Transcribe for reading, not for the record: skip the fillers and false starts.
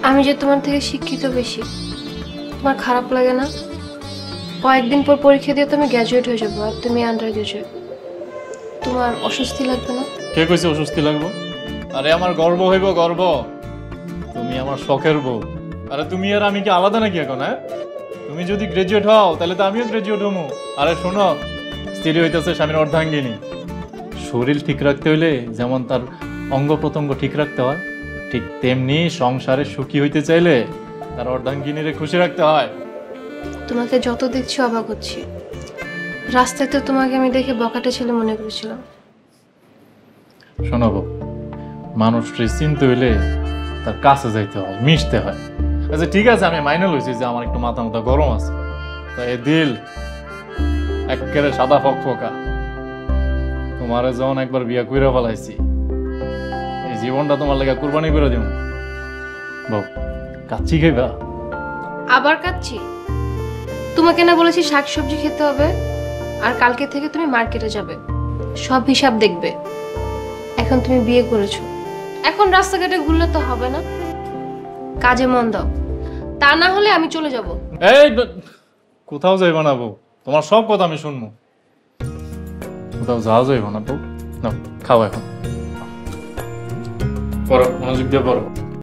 আমি যে তোমার থেকে শিক্ষিত বেশি, তোমার খারাপ লাগে না? কয়েকদিন পর পরীক্ষা দিয়ে তুমি গ্র্যাজুয়েট হয়ে যাবো আর তুমি আন্ডার গ্র্যাজুয়েট। তোমার অস্বস্তি লাগবে না? কে কইছে অস্বস্তি লাগবো? আরে আমার গর্ব হইব, গর্ব। তুমি আমার শখের বউ। আরে তুমি আর আমি কি আলাদা নাকি এখন? হ্যাঁ, তুমি যদি গ্রাজুয়েট হও তাহলে তো আমিও গ্রাজুয়েট হবো। আরে শোনো, স্ত্রী হইতেছে স্বামীর অর্ধাঙ্গিনী। শরীর ঠিক রাখতে হইলে যেমন তার অঙ্গ প্রত্যঙ্গ ঠিক রাখতে হয়, ঠিক তেমনি সংসারে সুখী হইতে চাইলে তার অর্ধাঙ্গিনীরে খুশি রাখতে হয়। তোমাকে যত দেখছি অবাক হচ্ছি। রাস্তায় তো তোমাকে আমি দেখে বকাটে ছেলে মনে করেছিলাম। শোনাবো, মানুষকে চিনতে হইলে তার কাছে যাইতে হয়, মিশতে হয়। আচ্ছা ঠিক আছে, আমি মাইনে লইছি যে আমার একটু মাথা মাথা গরম আছে, তা এ দিল একেবারে সাদা ফকফকা। তোমারে যখন একবার বিয়া কইরা ফেলাইছি, এই জীবনটা তোমার লেগে কুরবানি করে দিব। বউ, কাচ্চি খাইবা? আবার কাচ্ছি? তোমাকে না বলেছি শাকসবজি খেতে হবে, আর কালকে থেকে তুমি মার্কেটে যাবে, সব হিসাব দেখবে। এখন তুমি বিয়ে করেছো, এখন রাস্তাঘাটে ঘুরলে তো হবে না, কাজে মন দাও, তা না হলে আমি চলে যাব। এই কোথাও যাইবা না বউ, তোমার সব কথা আমি শুনবো। কোথাও যাওয়া যাইবা না বউ, না খাও এখন, পড়ো, মনোযোগ দিয়ে পড়ো।